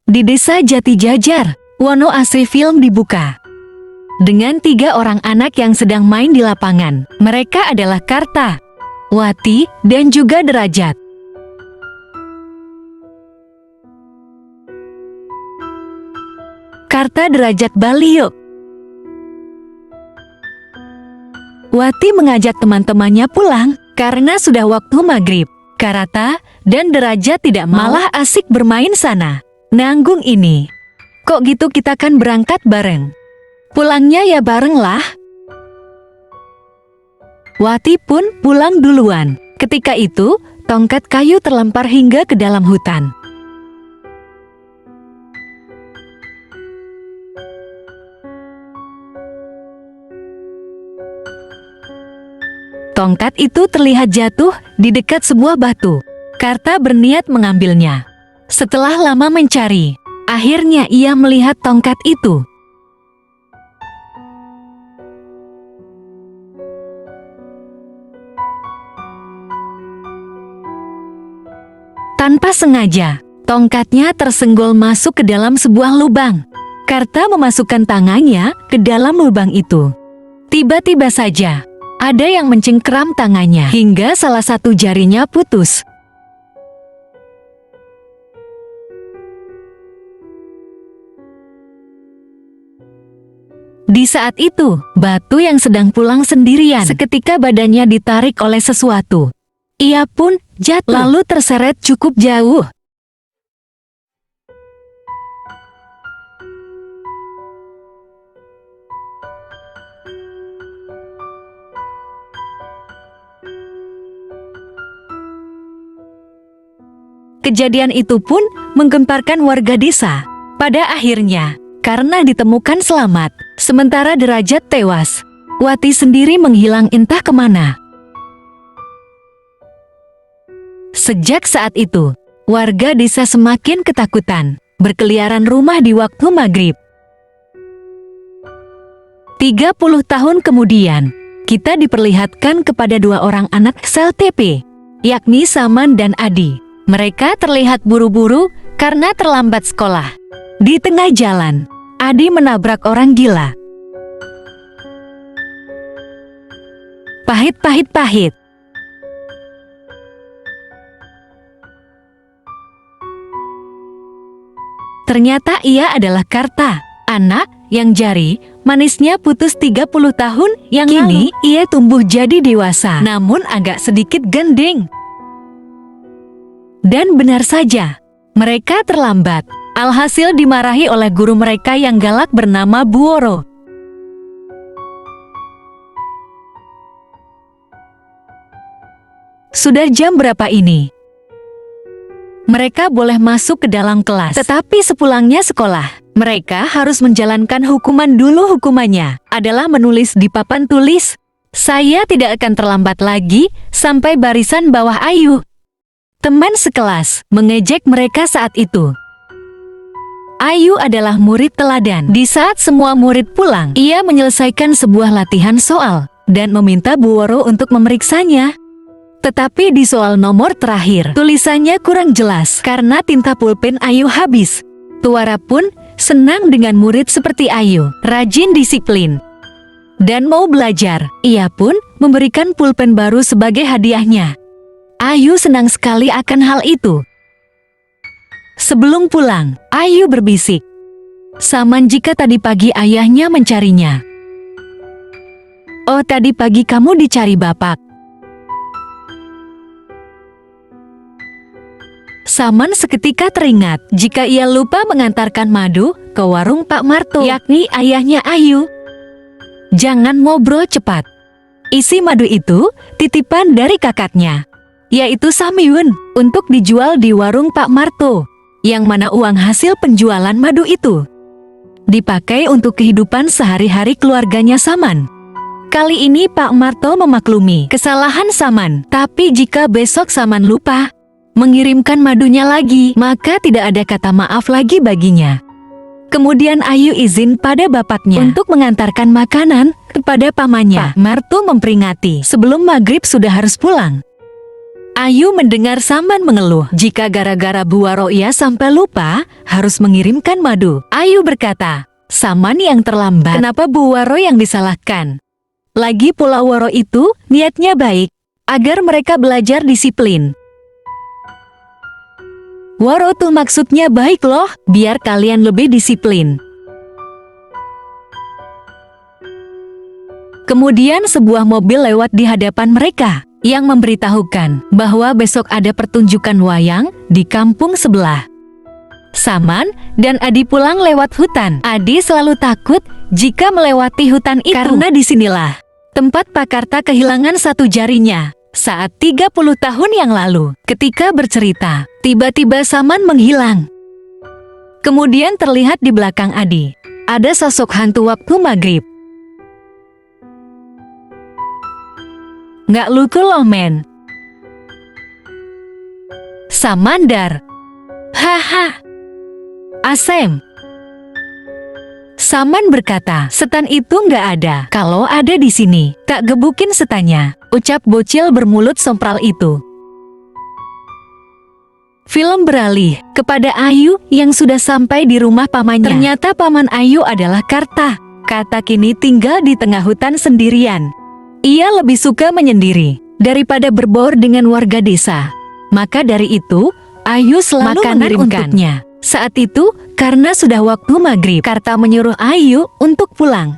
Di desa Jatijajar, Wono Asri Film dibuka dengan 3 orang anak yang sedang main di lapangan. Mereka adalah Karta, Wati, dan juga Derajat. Karta, Derajat, Baliuk. Wati mengajak teman-temannya pulang karena sudah waktu maghrib. Karta dan Derajat tidak malah asik bermain sana. Nanggung ini. Kok gitu kita kan berangkat bareng. Pulangnya ya bareng lah. Wati pun pulang duluan. Ketika itu, tongkat kayu terlempar hingga ke dalam hutan. Tongkat itu terlihat jatuh di dekat sebuah batu. Karta berniat mengambilnya. Setelah lama mencari, akhirnya ia melihat tongkat itu. Tanpa sengaja, tongkatnya tersenggol masuk ke dalam sebuah lubang. Karta memasukkan tangannya ke dalam lubang itu. Tiba-tiba saja, ada yang mencengkeram tangannya hingga salah satu jarinya putus. Di saat itu, Batu yang sedang pulang sendirian seketika badannya ditarik oleh sesuatu. Ia pun jatuh lalu terseret cukup jauh. Kejadian itu pun menggemparkan warga desa. Pada akhirnya, karena ditemukan selamat, sementara Derajat tewas, Wati sendiri menghilang entah kemana. Sejak saat itu, warga desa semakin ketakutan, berkeliaran rumah di waktu maghrib. 30 tahun kemudian, kita diperlihatkan kepada 2 orang anak sel TP, yakni Saman dan Adi. Mereka terlihat buru-buru karena terlambat sekolah. Di tengah jalan, Adi menabrak orang gila. Pahit. Ternyata ia adalah Karta, anak yang jari manisnya putus 30 tahun yang lalu. Kini ia tumbuh jadi dewasa, namun agak sedikit gending. Dan benar saja, mereka terlambat. Alhasil dimarahi oleh guru mereka yang galak bernama Buoro. Sudah jam berapa ini? Mereka boleh masuk ke dalam kelas. Tetapi sepulangnya sekolah, mereka harus menjalankan hukuman dulu. Hukumannya adalah menulis di papan tulis, "Saya tidak akan terlambat lagi," sampai barisan bawah Ayu. Teman sekelas mengejek mereka saat itu. Ayu adalah murid teladan. Di saat semua murid pulang, ia menyelesaikan sebuah latihan soal dan meminta Buoro untuk memeriksanya. Tetapi di soal nomor terakhir, tulisannya kurang jelas karena tinta pulpen Ayu habis. Tuara pun senang dengan murid seperti Ayu, rajin, disiplin, dan mau belajar. Ia pun memberikan pulpen baru sebagai hadiahnya. Ayu senang sekali akan hal itu. Sebelum pulang, Ayu berbisik, "Saman, jika tadi pagi ayahnya mencarinya." "Oh, tadi pagi kamu dicari bapak." Saman seketika teringat jika ia lupa mengantarkan madu ke warung Pak Marto, yakni ayahnya Ayu. "Jangan ngobrol cepat. Isi madu itu titipan dari kakaknya, yaitu Samyun, untuk dijual di warung Pak Marto, yang mana uang hasil penjualan madu itu dipakai untuk kehidupan sehari-hari keluarganya Saman. Kali ini Pak Marto memaklumi kesalahan Saman, tapi jika besok Saman lupa mengirimkan madunya lagi, maka tidak ada kata maaf lagi baginya. Kemudian Ayu izin pada bapaknya untuk mengantarkan makanan kepada pamannya. Pak Marto memperingati sebelum maghrib sudah harus pulang. Ayu mendengar Saman mengeluh jika gara-gara Bu Waro ia sampai lupa harus mengirimkan madu. Ayu berkata, Saman yang terlambat, kenapa Bu Waro yang disalahkan? Lagi pula Waro itu niatnya baik, agar mereka belajar disiplin. Waro tuh maksudnya baik loh, biar kalian lebih disiplin. Kemudian sebuah mobil lewat di hadapan mereka, yang memberitahukan bahwa besok ada pertunjukan wayang di kampung sebelah. Saman dan Adi pulang lewat hutan. Adi selalu takut jika melewati hutan itu, karena disinilah tempat Pak Karta kehilangan satu jarinya saat 30 tahun yang lalu. Ketika bercerita, tiba-tiba Saman menghilang. Kemudian terlihat di belakang Adi, ada sosok hantu waktu maghrib. Nggak lucu loh men. Samandar. Haha. Asem. Saman berkata, setan itu nggak ada. Kalau ada di sini, tak gebukin setannya, ucap bocil bermulut sompral itu. Film beralih kepada Ayu yang sudah sampai di rumah pamannya. Ternyata paman Ayu adalah Karta. Karta kini tinggal di tengah hutan sendirian. Ia lebih suka menyendiri daripada berbaur dengan warga desa. Maka dari itu, Ayu selalu mengirimkan untuknya. Saat itu, karena sudah waktu maghrib, Karta menyuruh Ayu untuk pulang.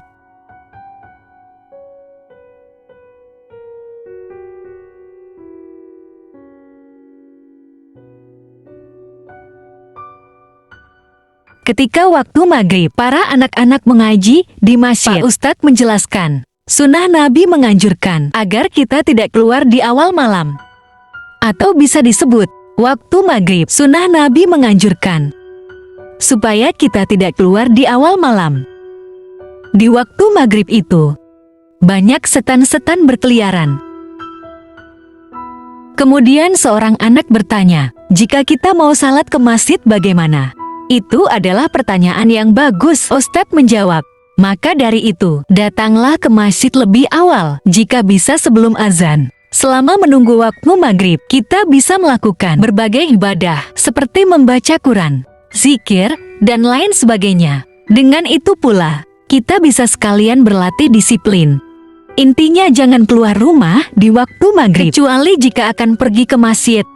Ketika waktu maghrib, para anak-anak mengaji di masjid. Pak Ustadz menjelaskan, sunnah Nabi menganjurkan agar kita tidak keluar di awal malam. Atau bisa disebut, waktu maghrib, sunnah Nabi menganjurkan supaya kita tidak keluar di awal malam. Di waktu maghrib itu, banyak setan-setan berkeliaran. Kemudian seorang anak bertanya, jika kita mau salat ke masjid bagaimana? Itu adalah pertanyaan yang bagus. Ustadz menjawab, maka dari itu, datanglah ke masjid lebih awal, jika bisa sebelum azan. Selama menunggu waktu maghrib, kita bisa melakukan berbagai ibadah, seperti membaca Quran, zikir, dan lain sebagainya. Dengan itu pula, kita bisa sekalian berlatih disiplin. Intinya jangan keluar rumah di waktu maghrib, kecuali jika akan pergi ke masjid.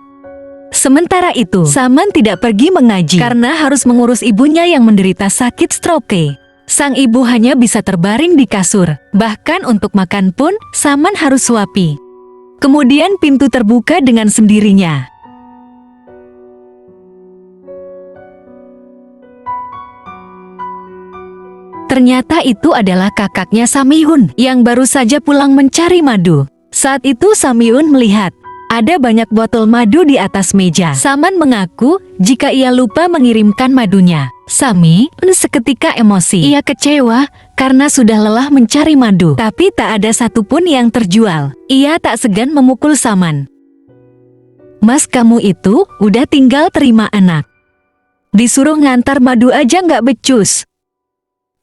Sementara itu, Saman tidak pergi mengaji, karena harus mengurus ibunya yang menderita sakit stroke. Sang ibu hanya bisa terbaring di kasur, bahkan untuk makan pun Saman harus suapi. Kemudian pintu terbuka dengan sendirinya. Ternyata itu adalah kakaknya Samihun yang baru saja pulang mencari madu. Saat itu Samihun melihat ada banyak botol madu di atas meja. Saman mengaku jika ia lupa mengirimkan madunya. Sami seketika emosi. Ia kecewa karena sudah lelah mencari madu, tapi tak ada satupun yang terjual. Ia tak segan memukul Saman. Mas, kamu itu udah tinggal terima anak. Disuruh ngantar madu aja nggak becus.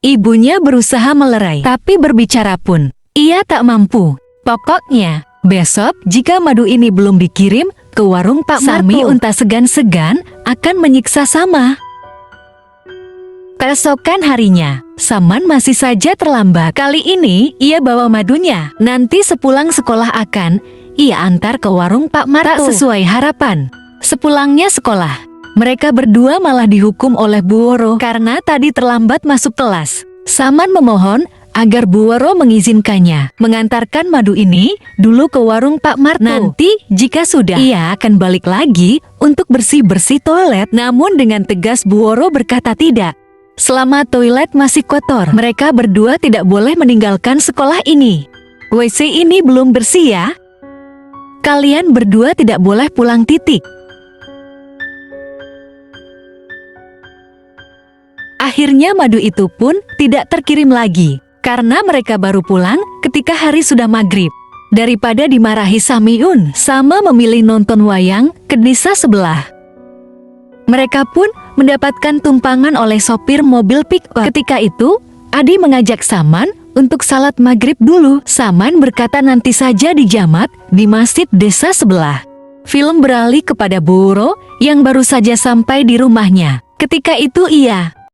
Ibunya berusaha melerai, tapi berbicara pun ia tak mampu. Pokoknya, besok jika madu ini belum dikirim ke warung Pak Marto, Sami tak segan-segan akan menyiksa Sama. Keesokan harinya, Saman masih saja terlambat. Kali ini, ia bawa madunya. Nanti sepulang sekolah akan ia antar ke warung Pak Marto. Tak sesuai harapan. Sepulangnya sekolah, mereka berdua malah dihukum oleh Bu Waro karena tadi terlambat masuk kelas. Saman memohon agar Bu Waro mengizinkannya mengantarkan madu ini dulu ke warung Pak Marto. Nanti jika sudah, ia akan balik lagi untuk bersih-bersih toilet. Namun dengan tegas Bu Waro berkata tidak. Selama toilet masih kotor, mereka berdua tidak boleh meninggalkan sekolah ini. WC ini belum bersih ya. Kalian berdua tidak boleh pulang titik. Akhirnya madu itu pun tidak terkirim lagi, karena mereka baru pulang ketika hari sudah maghrib. Daripada dimarahi Samihun, Sama memilih nonton wayang ke desa sebelah. Mereka pun mendapatkan tumpangan oleh sopir mobil pick-up. Ketika itu, Adi mengajak Saman untuk salat maghrib dulu. Saman berkata nanti saja dijamak di masjid desa sebelah. Film beralih kepada Boro yang baru saja sampai di rumahnya. Ketika itu ia